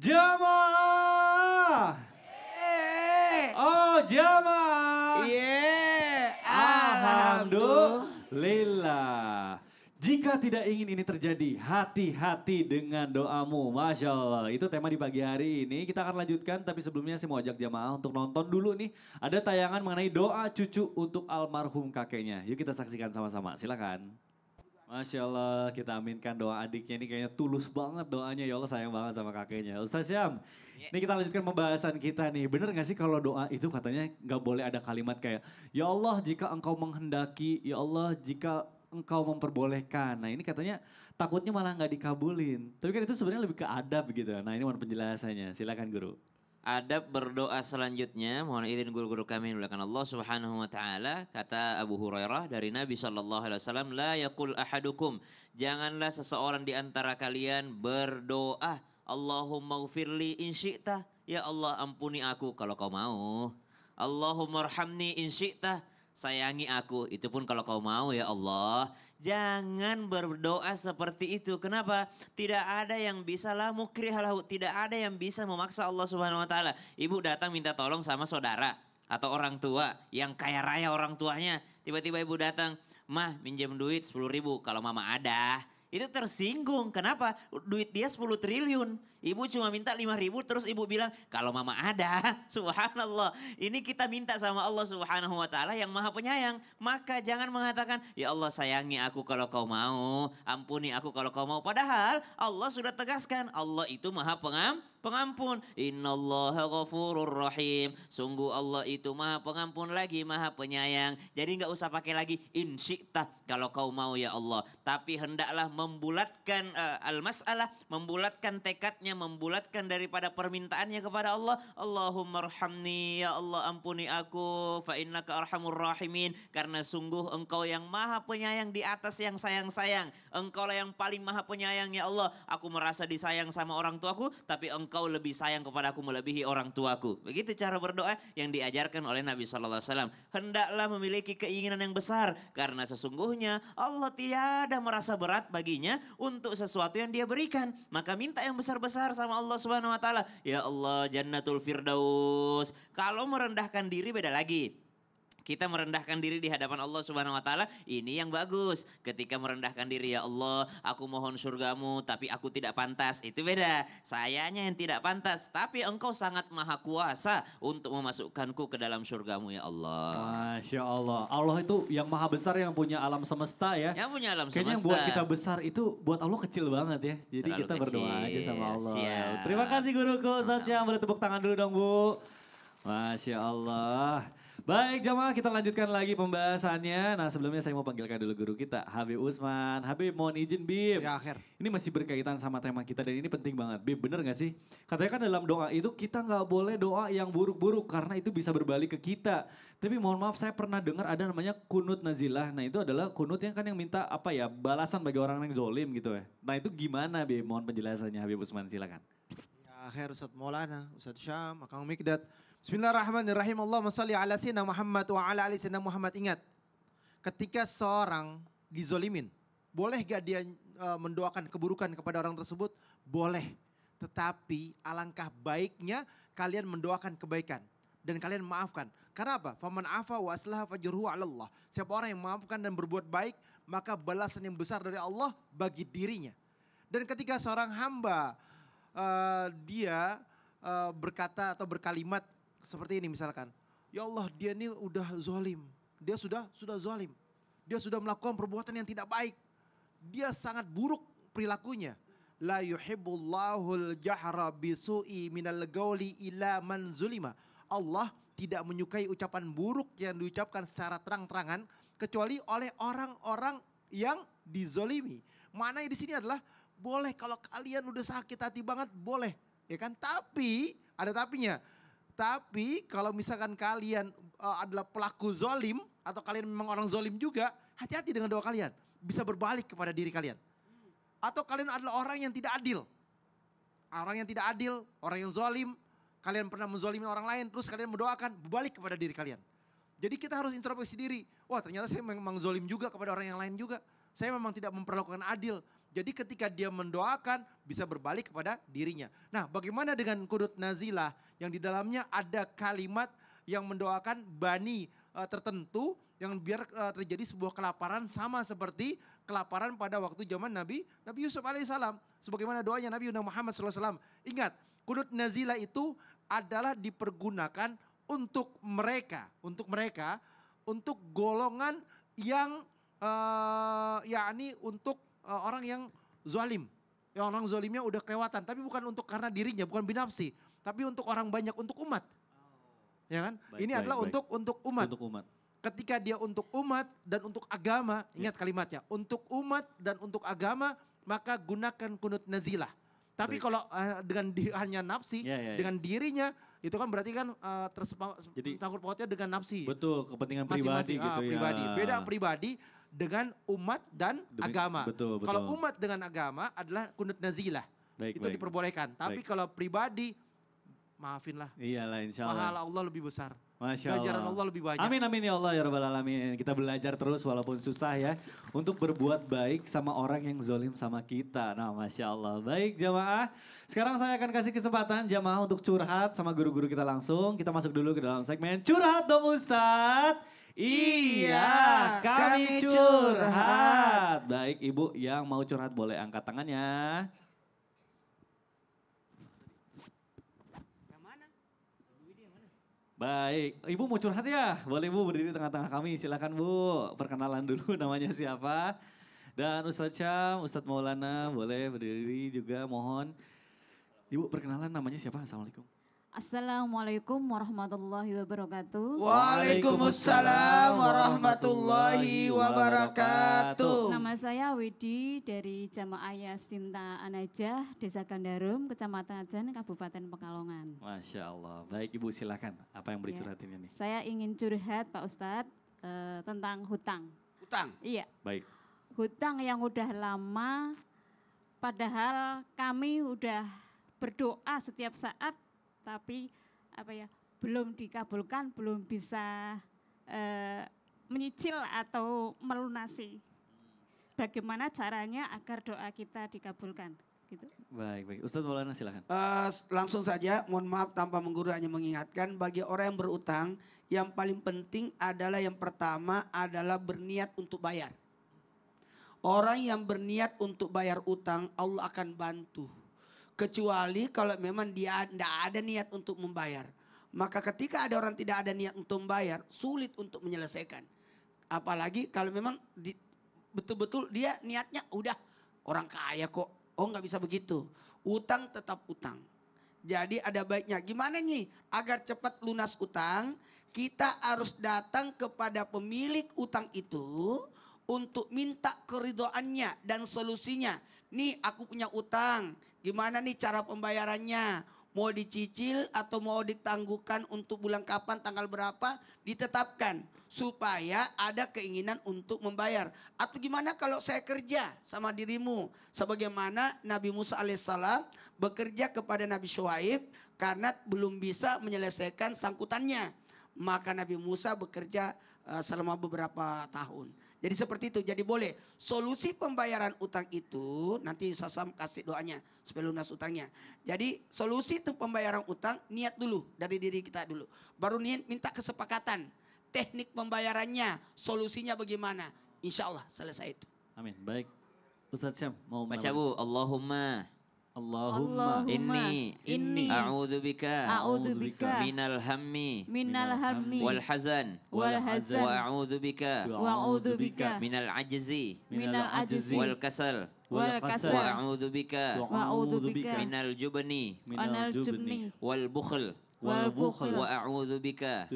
Jamaah. Oh jamaah. Alhamdulillah. Jika tidak ingin ini terjadi, hati-hati dengan doamu. Masya Allah, itu tema di pagi hari ini. Kita akan lanjutkan, tapi sebelumnya saya mau ajak jamaah untuk nonton dulu nih. Ada tayangan mengenai doa cucu untuk almarhum kakeknya. Yuk kita saksikan sama-sama, silakan. Masya Allah, kita aminkan doa adiknya ini kayaknya tulus banget doanya. Ya Allah sayang banget sama kakeknya. Ustaz Syam, ini kita lanjutkan pembahasan kita nih. Bener gak sih kalau doa itu katanya gak boleh ada kalimat kayak, ya Allah jika engkau menghendaki, ya Allah jika engkau memperbolehkan. Nah ini katanya takutnya malah gak dikabulin. Tapi kan itu sebenarnya lebih ke adab gitu. Nah ini mohon penjelasannya, silakan guru. Adab berdoa selanjutnya, mohon izin guru-guru kami yang dimuliakan Allah Subhanahu wa taala, kata Abu Hurairah dari Nabi sallallahu alaihi wasallam, la yaqul ahadukum, janganlah seseorang di antara kalian berdoa, Allahumma ghfirli in syi'ta, ya Allah ampuni aku kalau kau mau. Allahumma arhamni in syi'ta, sayangi aku, itu pun kalau kau mau ya Allah. Jangan berdoa seperti itu. Kenapa? Tidak ada yang bisa la mukrihalahu. Tidak ada yang bisa memaksa Allah Subhanahu wa taala. Ibu datang minta tolong sama saudara atau orang tua yang kaya raya orang tuanya. Tiba-tiba ibu datang, "Mah, minjem duit 10.000 kalau mama ada." Itu tersinggung. Kenapa? Duit dia 10 triliun. Ibu cuma minta 5.000 terus ibu bilang kalau mama ada. Subhanallah. Ini kita minta sama Allah Subhanahu wa taala yang Maha Penyayang. Maka jangan mengatakan, "Ya Allah sayangi aku kalau kau mau, ampuni aku kalau kau mau." Padahal Allah sudah tegaskan, Allah itu Maha Pengampun. Innallaha ghafurur rahim. Sungguh Allah itu Maha Pengampun lagi Maha Penyayang. Jadi nggak usah pakai lagi in syi'ta kalau kau mau ya Allah. Tapi hendaklah membulatkan al-mas'alah, membulatkan tekadnya, membulatkan daripada permintaannya kepada Allah. Allahumma arhamni, ya Allah ampuni aku, fa innaka arhamur rahimin. Karena sungguh engkau yang Maha Penyayang di atas yang sayang-sayang. Engkau lah yang paling Maha Penyayang ya Allah. Aku merasa disayang sama orang tuaku, tapi engkau lebih sayang kepadaku melebihi orang tuaku. Begitu cara berdoa yang diajarkan oleh Nabi SAW. Hendaklah memiliki keinginan yang besar. Karena sesungguhnya Allah tiada merasa berat baginya untuk sesuatu yang dia berikan. Maka minta yang besar-besar sama Allah Subhanahu wa taala. Ya Allah Jannatul Firdaus. Kalau merendahkan diri beda lagi. Kita merendahkan diri di hadapan Allah Subhanahu wa taala, ini yang bagus. Ketika merendahkan diri, ya Allah, aku mohon surgamu tapi aku tidak pantas. Itu beda. Sayanya yang tidak pantas, tapi engkau sangat maha kuasa untuk memasukkanku ke dalam surgamu ya Allah. Masya Allah. Allah itu yang maha besar yang punya alam semesta ya. Yang punya alam Kayaknya semesta. yang buat kita besar itu buat Allah kecil banget ya. Jadi Terlalu kita berdoa kecil. aja sama Allah. Siap. Terima kasih guruku Ustaz Syam. Boleh tepuk tangan dulu dong Bu. Masya Allah. Baik jamaah kita lanjutkan lagi pembahasannya. Nah sebelumnya saya mau panggilkan dulu guru kita Habib Usman. Habib mohon izin Bib. Ya akhir. Ini masih berkaitan sama tema kita dan ini penting banget. Bib bener gak sih? Katanya kan dalam doa itu kita gak boleh doa yang buruk-buruk karena itu bisa berbalik ke kita. Tapi mohon maaf saya pernah dengar ada namanya kunut nazilah. Nah itu adalah kunut yang kan yang minta apa ya balasan bagi orang yang zolim gitu ya. Nah itu gimana Bib? Mohon penjelasannya Habib Usman silakan. Ya akhir Ustaz Maulana, Ustaz Syam, Akang Mikdad. Bismillahirrahmanirrahim. Allahumma salli ala sayyidina Muhammad wa ala ali sayyidina Muhammad. Ingat, ketika seorang dizolimin, boleh gak dia mendoakan keburukan kepada orang tersebut? Boleh. Tetapi alangkah baiknya kalian mendoakan kebaikan. Dan kalian maafkan. Karena apa? Faman afa wa aslaha fajruhu 'ala Allah. Siapa orang yang memaafkan dan berbuat baik, maka balasan yang besar dari Allah bagi dirinya. Dan ketika seorang hamba dia berkata atau berkalimat seperti ini misalkan, ya Allah dia ini udah zolim, dia sudah zolim, dia sudah melakukan perbuatan yang tidak baik, dia sangat buruk perilakunya. La yuhibbullahul jahra bisu'i minal gauli ila man zulima. Allah tidak menyukai ucapan buruk yang diucapkan secara terang-terangan kecuali oleh orang-orang yang dizolimi. Maknanya di sini adalah boleh kalau kalian udah sakit hati banget boleh, ya kan? Tapi ada tapinya. Tapi kalau misalkan kalian adalah pelaku zolim atau kalian memang orang zolim juga, hati-hati dengan doa kalian. Bisa berbalik kepada diri kalian. Atau kalian adalah orang yang tidak adil. Orang yang tidak adil, orang yang zolim, kalian pernah menzolimi orang lain, terus kalian mendoakan, berbalik kepada diri kalian. Jadi kita harus introspeksi diri. Wah ternyata saya memang zolim juga kepada orang yang lain juga. Saya memang tidak memperlakukan adil. Jadi ketika dia mendoakan bisa berbalik kepada dirinya. Nah, bagaimana dengan kunut nazilah yang di dalamnya ada kalimat yang mendoakan bani tertentu yang biar terjadi sebuah kelaparan sama seperti kelaparan pada waktu zaman Nabi Yusuf alaihissalam. Sebagaimana doanya Nabi Muhammad SAW. Ingat, kunut nazilah itu adalah dipergunakan untuk mereka, untuk golongan yang yakni untuk orang yang zalim. Yang orang zalimnya udah kelewatan, tapi bukan untuk karena dirinya, bukan binafsi, tapi untuk orang banyak, untuk umat. Ya kan? Ini adalah untuk umat. Untuk umat. Ketika dia untuk umat dan untuk agama, ingat kalimatnya, untuk umat dan untuk agama, maka gunakan kunut nazilah. Tapi kalau dengan hanya nafsi, dengan dirinya, itu kan berarti kan tersangkut pautnya dengan nafsi. Betul, kepentingan pribadi gitu ya. Pribadi. Beda pribadi dengan umat dan agama. Betul. Kalau umat dengan agama adalah kunut nazilah. Itu diperbolehkan. Tapi kalau pribadi, maafinlah. Iyalah, insya Allah. Pahala Allah lebih besar. Masya Allah. Ganjaran Allah lebih banyak. Amin ya Allah ya Rabbal Alamin. Kita belajar terus walaupun susah ya. Untuk berbuat baik sama orang yang zolim sama kita. Nah Masya Allah. Baik jamaah. Sekarang saya akan kasih kesempatan jamaah untuk curhat sama guru-guru kita langsung. Kita masuk dulu ke dalam segmen Curhat dong Ustadz. Iya, kami curhat. Baik ibu yang mau curhat boleh angkat tangannya. Baik, Ibu mau curhat ya? Boleh Bu berdiri di tengah-tengah kami, silakan Bu. Perkenalan dulu namanya siapa. Dan Ustadz Syam, Ustadz Maulana boleh berdiri juga mohon. Ibu perkenalan namanya siapa? Assalamualaikum. Assalamualaikum warahmatullahi wabarakatuh. Waalaikumsalam warahmatullahi wabarakatuh. Nama saya Widi dari Jamaah Yasinta Anajah, Desa Gandarum, Kecamatan Ajan, Kabupaten Pekalongan. Masya Allah. Baik Ibu silakan. Apa yang boleh curhatin ini? Saya ingin curhat Pak Ustadz tentang hutang. Hutang? Iya. Baik. Hutang yang udah lama, padahal kami udah berdoa setiap saat, tapi belum dikabulkan, belum bisa menyicil atau melunasi. Bagaimana caranya agar doa kita dikabulkan? Gitu. Baik. Ustadz Maulana silakan. Langsung saja, mohon maaf tanpa menggurui, hanya mengingatkan bagi orang yang berutang, yang paling penting adalah yang pertama adalah berniat untuk bayar. Orang yang berniat untuk bayar utang, Allah akan bantu. Kecuali kalau memang dia tidak ada niat untuk membayar. Maka ketika ada orang tidak ada niat untuk membayar, sulit untuk menyelesaikan. Apalagi kalau memang betul-betul dia niatnya udah orang kaya kok. Oh nggak bisa begitu. Utang tetap utang. Jadi ada baiknya. Gimana nih agar cepat lunas utang? Kita harus datang kepada pemilik utang itu untuk minta keridhoannya dan solusinya. Nih aku punya utang. Gimana nih cara pembayarannya? Mau dicicil atau mau ditangguhkan untuk bulan kapan, tanggal berapa? Ditetapkan supaya ada keinginan untuk membayar. Atau gimana kalau saya kerja sama dirimu? Sebagaimana Nabi Musa alaihissalam bekerja kepada Nabi Syuaib karena belum bisa menyelesaikan sangkutannya. Maka Nabi Musa bekerja selama beberapa tahun. Jadi seperti itu. Jadi boleh solusi pembayaran utang itu nanti Sasam kasih doanya supaya lunas utangnya. Jadi solusi itu pembayaran utang niat dulu dari diri kita dulu. Baru niat minta kesepakatan. Teknik pembayarannya, solusinya bagaimana. Insya Allah selesai itu. Amin. Baik. Ustadz Syam mau Baca Bu, Allahumma Allahumma inni a'udzubika minal hammi wal hazan wa a'udzubika minal ajzi wal kasal wa a'udzubika minal jubni wal bukhl wa a'udzubika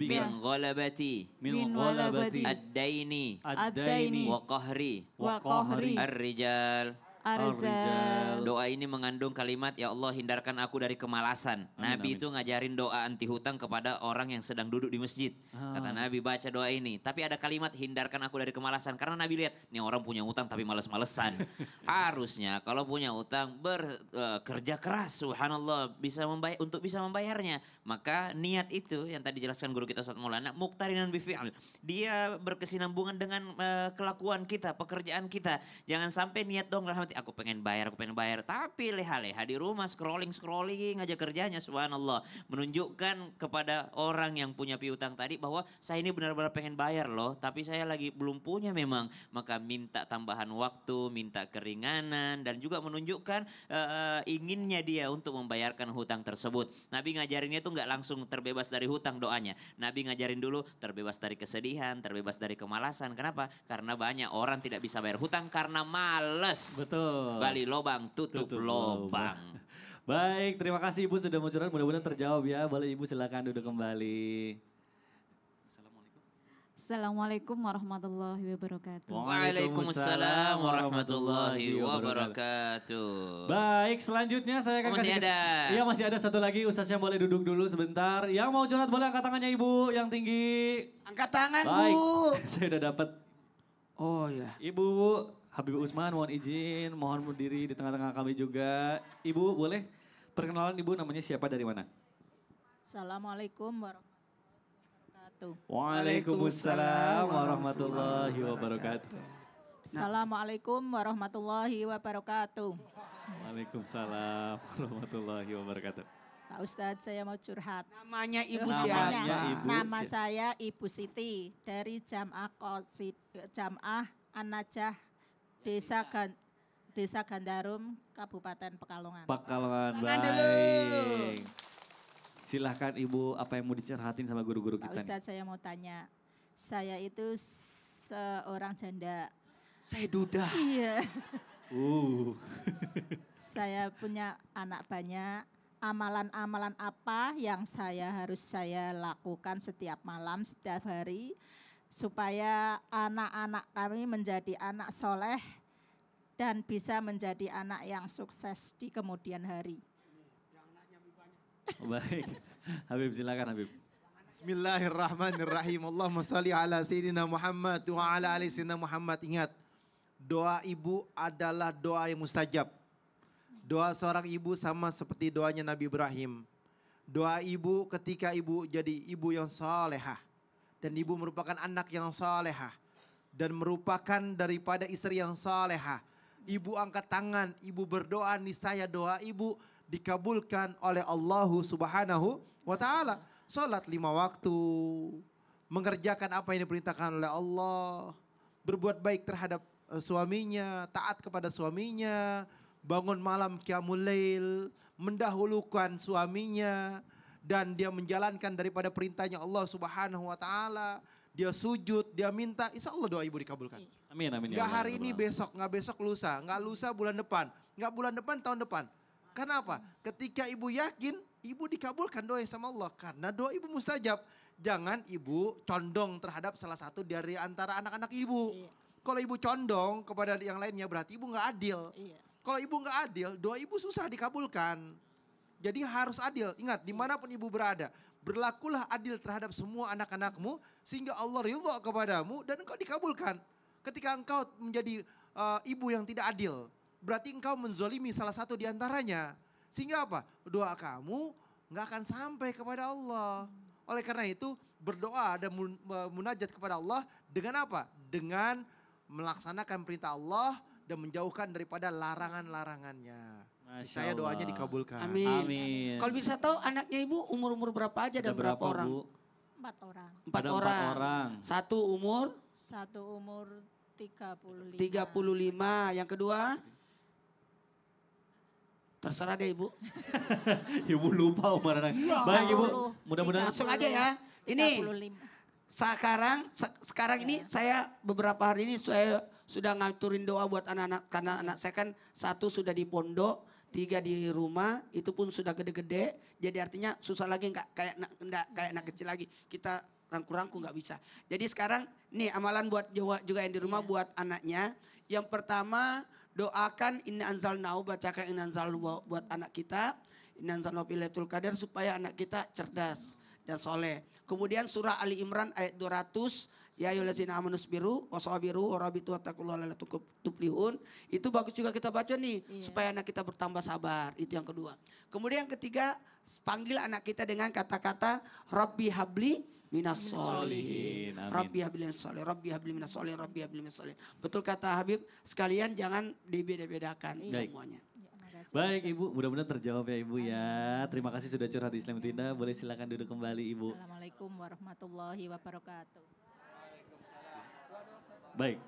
min ghalabati ad-daini wa qahri ar-rijal. Arzal. Doa ini mengandung kalimat, ya Allah hindarkan aku dari kemalasan. Amin, Nabi amin. itu ngajarin doa anti hutang kepada orang yang sedang duduk di masjid. Kata Nabi baca doa ini. Tapi ada kalimat hindarkan aku dari kemalasan. Karena Nabi lihat, nih orang punya hutang tapi males-malesan. Harusnya kalau punya hutang bekerja keras, subhanallah, untuk bisa membayarnya. Maka niat itu yang tadi dijelaskan guru kita Ustaz Maulana, muqtarinan bifi'al. Dia berkesinambungan dengan kelakuan kita, pekerjaan kita. Jangan sampai niat dong dalam hati, aku pengen bayar. Tapi leha-leha di rumah scrolling aja kerjanya, subhanallah. Menunjukkan kepada orang yang punya piutang tadi bahwa saya ini benar-benar pengen bayar loh. Tapi saya lagi belum punya memang. Maka minta tambahan waktu, minta keringanan. Dan juga menunjukkan inginnya dia untuk membayarkan hutang tersebut. Nabi ngajarinnya itu nggak langsung terbebas dari hutang doanya. Nabi ngajarin dulu terbebas dari kesedihan, terbebas dari kemalasan. Kenapa? Karena banyak orang tidak bisa bayar hutang karena males. Betul. Gali lobang, tutup lobang. Baik, terima kasih Ibu sudah mau curhat. Mudah-mudahan terjawab ya. Boleh Ibu silakan duduk kembali. Assalamualaikum warahmatullahi wabarakatuh. Waalaikumsalam warahmatullahi wabarakatuh. Baik, selanjutnya saya akan Masih ada. Iya, masih ada satu lagi. Ustaznya boleh duduk dulu sebentar. Yang mau curhat boleh angkat tangannya Ibu yang tinggi. Angkat tangan Baik, Bu. saya udah dapat. Oh ya. Ibu Habib Usman mohon izin, mohon berdiri di tengah-tengah kami juga. Ibu boleh perkenalan Ibu namanya siapa, dari mana? Assalamualaikum warahmatullahi wabarakatuh. Waalaikumsalam warahmatullahi wabarakatuh. Assalamualaikum warahmatullahi wabarakatuh. Waalaikumsalam warahmatullahi wabarakatuh. Pak Ustadz, saya mau curhat. Namanya Ibu Namanya siapa? Ibu. Nama saya Ibu Siti dari Jamaah An-Najah Desa Gandarum, Kabupaten Pekalongan. Pekalongan, Tangan dulu. baik. Silahkan Ibu, apa yang mau dicerhatin sama guru-guru Pak kita nih? Ustadz, saya mau tanya. Saya itu seorang janda. Saya Duda. Iya. Saya punya anak banyak. Amalan-amalan apa yang harus saya lakukan setiap malam, setiap hari, supaya anak-anak kami menjadi anak soleh dan bisa menjadi anak yang sukses di kemudian hari. Baik, Habib silakan Habib. Bismillahirrahmanirrahim. Allahumma salli ala Sayyidina Muhammad wa ala ali Sayyidina Muhammad. Ingat, doa ibu adalah doa yang mustajab. Doa seorang ibu sama seperti doanya Nabi Ibrahim. Doa ibu ketika ibu jadi ibu yang salehah. Dan ibu merupakan anak yang salehah. Dan merupakan daripada istri yang salehah. Ibu angkat tangan, ibu berdoa, niscaya doa ibu dikabulkan oleh Allah Subhanahu wa ta'ala. Salat 5 waktu, mengerjakan apa yang diperintahkan oleh Allah, berbuat baik terhadap suaminya, taat kepada suaminya, bangun malam qiyamul lail, mendahulukan suaminya, dan dia menjalankan daripada perintahnya Allah Subhanahu wa ta'ala. Dia sujud, dia minta, insya Allah doa ibu dikabulkan. Amin, amin. Nggak hari ini besok, nggak besok lusa, nggak lusa bulan depan, nggak bulan depan tahun depan. Karena apa? Ketika ibu yakin, ibu dikabulkan doa sama Allah. Karena doa ibu mustajab. Jangan ibu condong terhadap salah satu dari antara anak-anak ibu. Iya. Kalau ibu condong kepada yang lainnya berarti ibu nggak adil. Iya. Kalau ibu nggak adil, doa ibu susah dikabulkan. Jadi harus adil. Ingat, dimanapun ibu berada, berlakulah adil terhadap semua anak-anakmu sehingga Allah ridha kepadamu dan engkau dikabulkan. Ketika engkau menjadi ibu yang tidak adil, berarti engkau menzolimi salah satu di antaranya. Sehingga apa? Doa kamu nggak akan sampai kepada Allah. Oleh karena itu berdoa dan munajat kepada Allah dengan apa? Dengan melaksanakan perintah Allah dan menjauhkan daripada larangan-larangannya. Saya doanya dikabulkan. Amin. Amin. Kalau bisa tahu anaknya Ibu umur-umur berapa aja Ada dan berapa orang? Bu? 4 orang. Empat Ada orang. 4 orang. Satu umur Satu umur 35. 35. Yang kedua? Terserah deh Ibu. Ibu lupa umur anak. Baik Ibu, 30. mudah-mudahan Langsung aja ya. Ini 35. sekarang ini saya beberapa hari ini saya sudah ngaturin doa buat anak-anak. Karena anak saya kan 1 sudah di pondok, 3 di rumah, itu pun sudah gede-gede. Jadi artinya susah lagi nggak kayak anak kecil lagi. Kita rangku-rangku nggak bisa. Jadi sekarang nih amalan buat juga yang di rumah buat anaknya. Yang pertama doakan inna anzalnahu, bacakan inna anzalnahu buat anak kita. Inna anzalnahu fi Lailatul Qadar supaya anak kita cerdas dan soleh. Kemudian surah Ali Imran ayat 200. Ya ayyuhallazina amanu sabiru wasabiru warabitu wattaqullaha la'allakum tuflihun. Itu bagus juga kita baca nih supaya anak kita bertambah sabar. Itu yang kedua. Kemudian yang ketiga, panggil anak kita dengan kata-kata Rabbi habli minas solihin. Amin. Rabbi habli minas solihin, Rabbi habli minas solihin, Rabbi habli minas solihin. Betul kata Habib, sekalian jangan dibeda-bedakan semuanya. Ya, makasih. Baik Ibu, mudah-mudahan terjawab ya Ibu ya. Terima kasih sudah curhat di Islam Tinda. Boleh silakan duduk kembali Ibu. Assalamualaikum warahmatullahi wabarakatuh. Baik.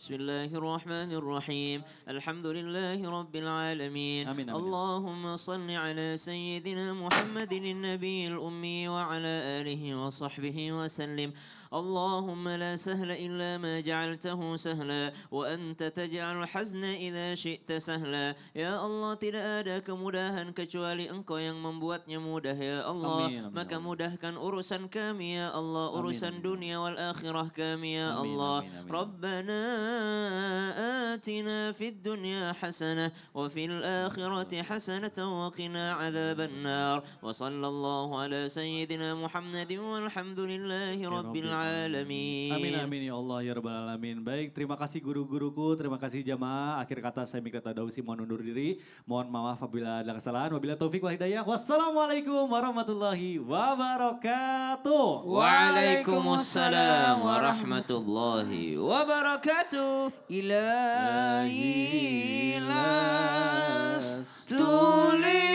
بسم الله الرحمن الرحيم الحمد لله رب العالمين آمين، آمين. اللهم صل على سيدنا محمد النبي الأمي وعلى آله وصحبه وسلم اللهم لا سهل إلا ما جعلته سهلا وأنت تجعل الحزن إذا شئت سهلا يا الله tidak ada kemudahan kecuali Engkau yang membuatnya mudah ya Allah Amin, amin, maka amin. mudahkan urusan kami ya Allah urusan amin. dunia wal akhirah kami ya Amin, Allah amin, amin. ربنا آتنا في الدنيا حسنة وفي الآخرة حسنة وقنا عذاب النار وصلى الله على سيدنا محمد والحمد لله رب العالمين Amin amin ya Allah ya Rabbal Alamin. Baik, terima kasih guru-guruku, terima kasih jamaah. Akhir kata saya Mikdad Tadausi mohon undur diri. Mohon maaf apabila ada kesalahan. Wabillahi taufik wal hidayah. Wassalamualaikum warahmatullahi wabarakatuh. Waalaikumsalam warahmatullahi wabarakatuh. Ilahi las Tulis